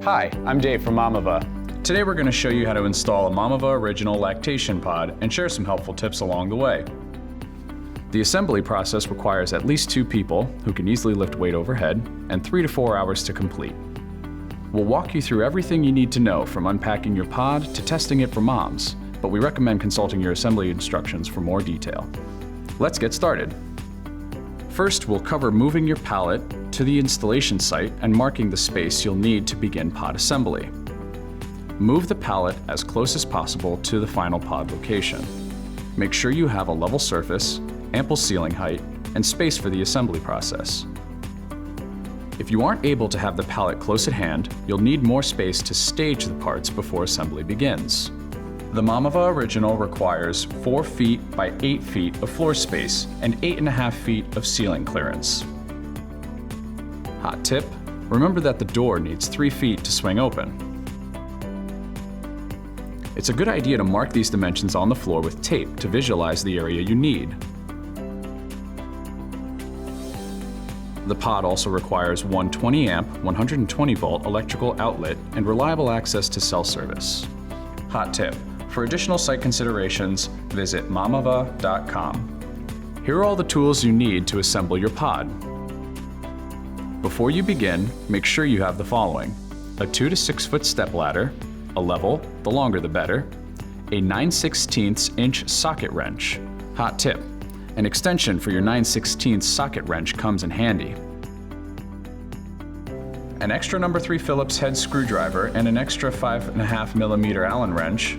Hi, I'm Dave from Mamava. Today we're going to show you how to install a Mamava original lactation pod and share some helpful tips along the way. The assembly process requires at least 2 people who can easily lift weight overhead and 3 to 4 hours to complete. We'll walk you through everything you need to know from unpacking your pod to testing it for moms, but we recommend consulting your assembly instructions for more detail. Let's get started. First, we'll cover moving your pallet to the installation site and marking the space you'll need to begin pod assembly. Move the pallet as close as possible to the final pod location. Make sure you have a level surface, ample ceiling height, and space for the assembly process. If you aren't able to have the pallet close at hand, you'll need more space to stage the parts before assembly begins. The Mamava Original requires 4 feet by 8 feet of floor space and 8.5 feet of ceiling clearance. Hot tip, remember that the door needs 3 feet to swing open. It's a good idea to mark these dimensions on the floor with tape to visualize the area you need. The pod also requires one 20 amp, 120 volt electrical outlet and reliable access to cell service. Hot tip, for additional site considerations, visit mamava.com. Here are all the tools you need to assemble your pod. Before you begin, make sure you have the following: a 2 to 6 foot step ladder, a level, the longer the better, a 9/16 inch socket wrench. Hot tip, an extension for your 9/16 socket wrench comes in handy. An extra number 3 Phillips head screwdriver and an extra 5.5 millimeter Allen wrench,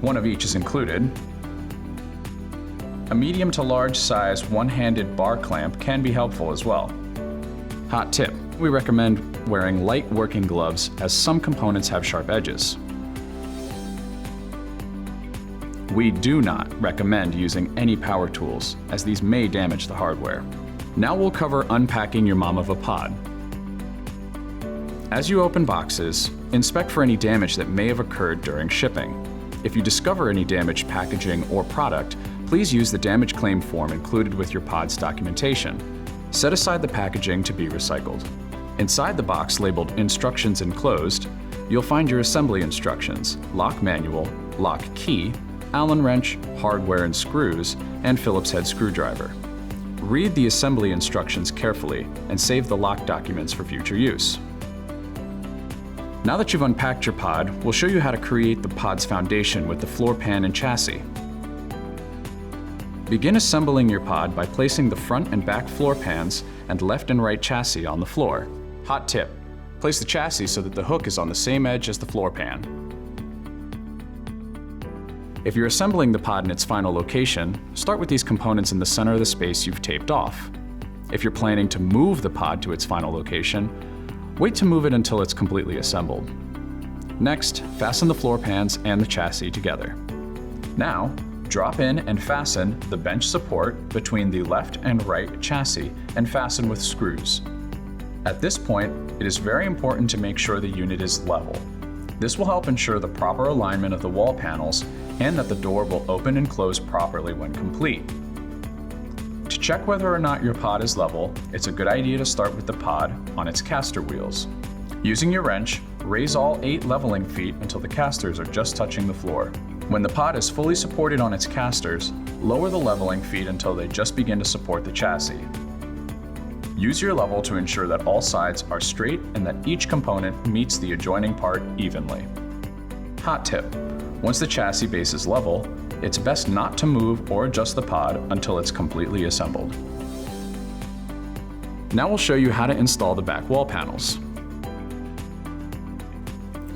one of each is included. A medium to large size one-handed bar clamp can be helpful as well. Hot tip, we recommend wearing light working gloves as some components have sharp edges. We do not recommend using any power tools, as these may damage the hardware. Now we'll cover unpacking your Mamava pod. As you open boxes, inspect for any damage that may have occurred during shipping. If you discover any damaged packaging or product, please use the damage claim form included with your pod's documentation. Set aside the packaging to be recycled. Inside the box labeled Instructions Enclosed, you'll find your assembly instructions, lock manual, lock key, Allen wrench, hardware and screws, and Phillips head screwdriver. Read the assembly instructions carefully and save the lock documents for future use. Now that you've unpacked your pod, we'll show you how to create the pod's foundation with the floor pan and chassis. Begin assembling your pod by placing the front and back floor pans and left and right chassis on the floor. Hot tip, place the chassis so that the hook is on the same edge as the floor pan. If you're assembling the pod in its final location, start with these components in the center of the space you've taped off. If you're planning to move the pod to its final location, wait to move it until it's completely assembled. Next, fasten the floor pans and the chassis together. Now, drop in and fasten the bench support between the left and right chassis and fasten with screws. At this point, it is very important to make sure the unit is level. This will help ensure the proper alignment of the wall panels and that the door will open and close properly when complete. To check whether or not your pod is level, it's a good idea to start with the pod on its caster wheels. Using your wrench, raise all 8 leveling feet until the casters are just touching the floor. When the pod is fully supported on its casters, lower the leveling feet until they just begin to support the chassis. Use your level to ensure that all sides are straight and that each component meets the adjoining part evenly. Hot tip, once the chassis base is level, it's best not to move or adjust the pod until it's completely assembled. Now we'll show you how to install the back wall panels.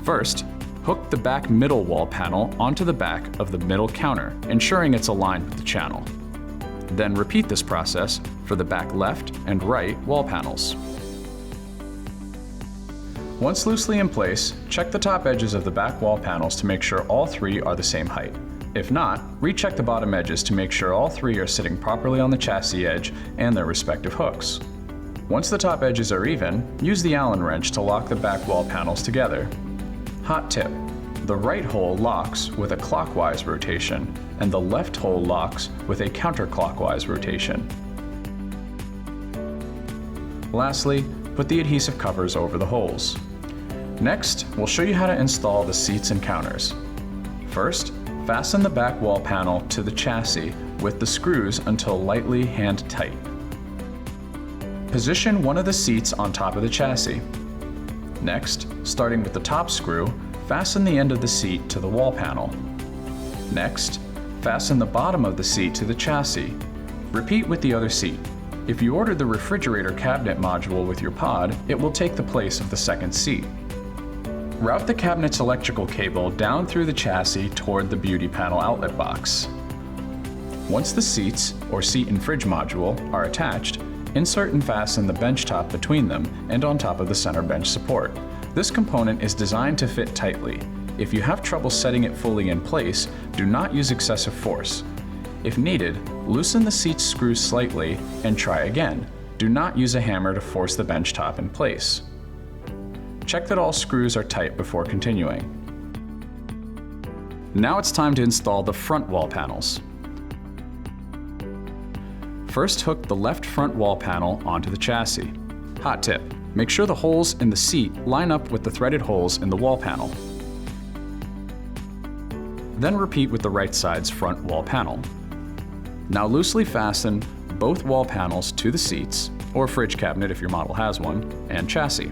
First, hook the back middle wall panel onto the back of the middle counter, ensuring it's aligned with the channel. Then repeat this process for the back left and right wall panels. Once loosely in place, check the top edges of the back wall panels to make sure all 3 are the same height. If not, recheck the bottom edges to make sure all 3 are sitting properly on the chassis edge and their respective hooks. Once the top edges are even, use the Allen wrench to lock the back wall panels together. Hot tip, the right hole locks with a clockwise rotation and the left hole locks with a counterclockwise rotation. Lastly, put the adhesive covers over the holes. Next, we'll show you how to install the seats and counters. First, fasten the back wall panel to the chassis with the screws until lightly hand tight. Position one of the seats on top of the chassis. Next, starting with the top screw, fasten the end of the seat to the wall panel. Next, fasten the bottom of the seat to the chassis. Repeat with the other seat. If you ordered the refrigerator cabinet module with your pod, it will take the place of the second seat. Route the cabinet's electrical cable down through the chassis toward the beauty panel outlet box. Once the seats, or seat and fridge module, are attached, insert and fasten the bench top between them and on top of the center bench support. This component is designed to fit tightly. If you have trouble setting it fully in place, do not use excessive force. If needed, loosen the seat's screws slightly and try again. Do not use a hammer to force the bench top in place. Check that all screws are tight before continuing. Now it's time to install the front wall panels. First, hook the left front wall panel onto the chassis. Hot tip: make sure the holes in the seat line up with the threaded holes in the wall panel. Then repeat with the right side's front wall panel. Now loosely fasten both wall panels to the seats, or fridge cabinet if your model has one, and chassis.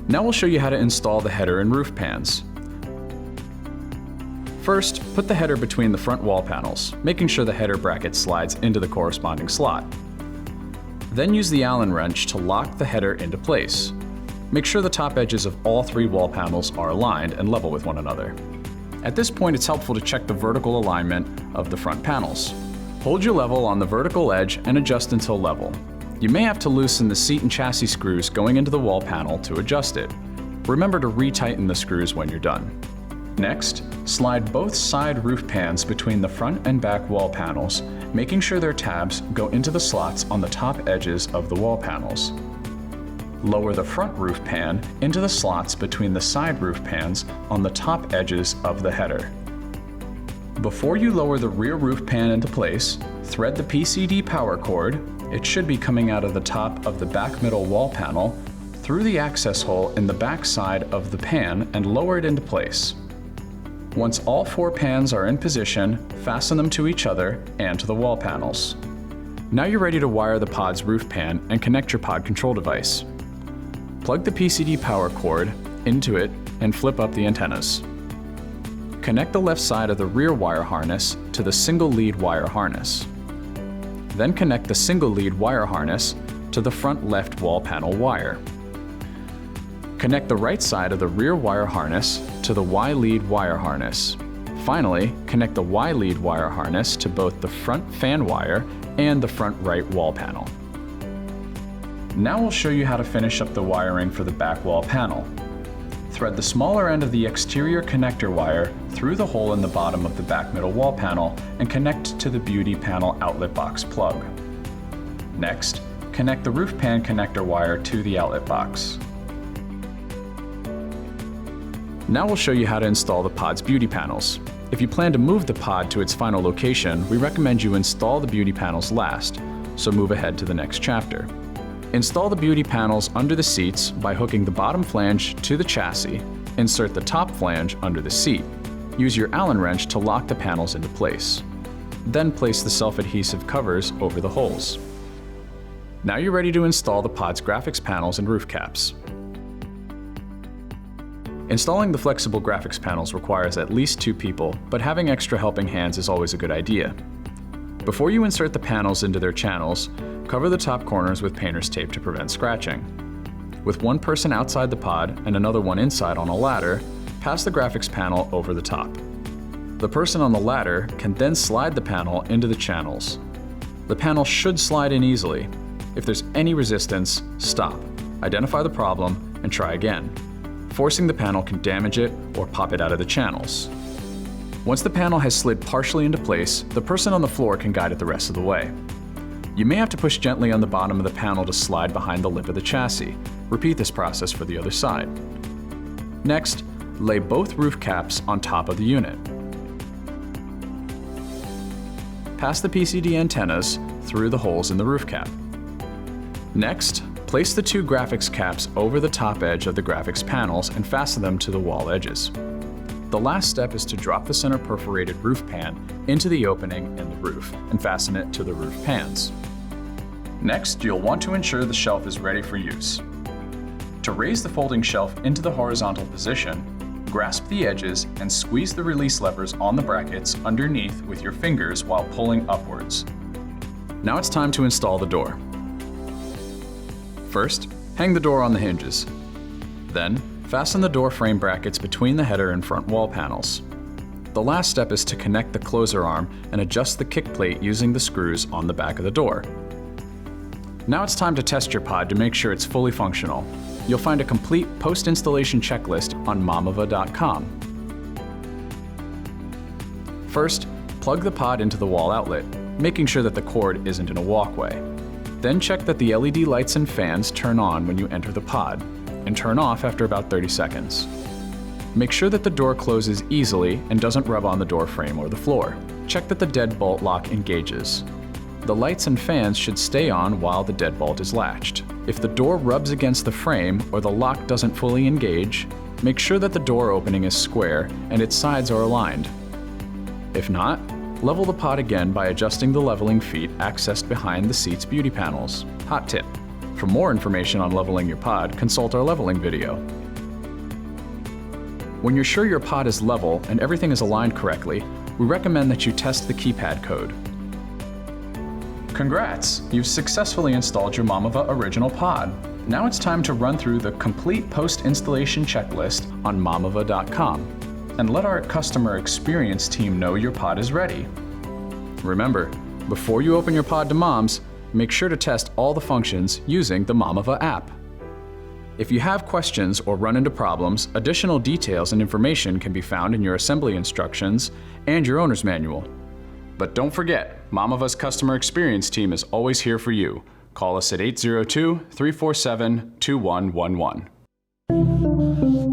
Now we'll show you how to install the header and roof pans. First, put the header between the front wall panels, making sure the header bracket slides into the corresponding slot. Then use the Allen wrench to lock the header into place. Make sure the top edges of all three wall panels are aligned and level with one another. At this point, it's helpful to check the vertical alignment of the front panels. Hold your level on the vertical edge and adjust until level. You may have to loosen the seat and chassis screws going into the wall panel to adjust it. Remember to re-tighten the screws when you're done. Next, slide both side roof pans between the front and back wall panels, making sure their tabs go into the slots on the top edges of the wall panels. Lower the front roof pan into the slots between the side roof pans on the top edges of the header. Before you lower the rear roof pan into place, thread the PCD power cord. It should be coming out of the top of the back middle wall panel through the access hole in the back side of the pan and lower it into place. Once all four pans are in position, fasten them to each other and to the wall panels. Now you're ready to wire the pod's roof pan and connect your pod control device. Plug the PCD power cord into it and flip up the antennas. Connect the left side of the rear wire harness to the single lead wire harness. Then connect the single lead wire harness to the front left wall panel wire. Connect the right side of the rear wire harness to the Y lead wire harness. Finally, connect the Y lead wire harness to both the front fan wire and the front right wall panel. Now we'll show you how to finish up the wiring for the back wall panel. Thread the smaller end of the exterior connector wire through the hole in the bottom of the back middle wall panel and connect to the beauty panel outlet box plug. Next, connect the roof pan connector wire to the outlet box. Now we'll show you how to install the pod's beauty panels. If you plan to move the pod to its final location, we recommend you install the beauty panels last, so move ahead to the next chapter. Install the beauty panels under the seats by hooking the bottom flange to the chassis. Insert the top flange under the seat. Use your Allen wrench to lock the panels into place. Then place the self-adhesive covers over the holes. Now you're ready to install the pod's graphics panels and roof caps. Installing the flexible graphics panels requires at least 2 people, but having extra helping hands is always a good idea. Before you insert the panels into their channels, cover the top corners with painter's tape to prevent scratching. With one person outside the pod and another one inside on a ladder, pass the graphics panel over the top. The person on the ladder can then slide the panel into the channels. The panel should slide in easily. If there's any resistance, stop, identify the problem, and try again. Forcing the panel can damage it or pop it out of the channels. Once the panel has slid partially into place, the person on the floor can guide it the rest of the way. You may have to push gently on the bottom of the panel to slide behind the lip of the chassis. Repeat this process for the other side. Next, lay both roof caps on top of the unit. Pass the PCD antennas through the holes in the roof cap. Next, Place the two graphics caps over the top edge of the graphics panels and fasten them to the wall edges. The last step is to drop the center perforated roof pan into the opening in the roof and fasten it to the roof pans. Next, you'll want to ensure the shelf is ready for use. To raise the folding shelf into the horizontal position, grasp the edges and squeeze the release levers on the brackets underneath with your fingers while pulling upwards. Now it's time to install the door. First, hang the door on the hinges. Then, fasten the door frame brackets between the header and front wall panels. The last step is to connect the closer arm and adjust the kick plate using the screws on the back of the door. Now it's time to test your pod to make sure it's fully functional. You'll find a complete post-installation checklist on Mamava.com. First, plug the pod into the wall outlet, making sure that the cord isn't in a walkway. Then check that the LED lights and fans turn on when you enter the pod, and turn off after about 30 seconds. Make sure that the door closes easily and doesn't rub on the door frame or the floor. Check that the deadbolt lock engages. The lights and fans should stay on while the deadbolt is latched. If the door rubs against the frame or the lock doesn't fully engage, make sure that the door opening is square and its sides are aligned. If not, level the pod again by adjusting the leveling feet accessed behind the seat's beauty panels. Hot tip: for more information on leveling your pod, consult our leveling video. When you're sure your pod is level and everything is aligned correctly, we recommend that you test the keypad code. Congrats! You've successfully installed your Mamava original pod. Now it's time to run through the complete post-installation checklist on Mamava.com and let our customer experience team know your pod is ready. Remember, before you open your pod to moms, make sure to test all the functions using the Mamava app. If you have questions or run into problems, additional details and information can be found in your assembly instructions and your owner's manual. But don't forget, Mamava's customer experience team is always here for you. Call us at 802-347-2111.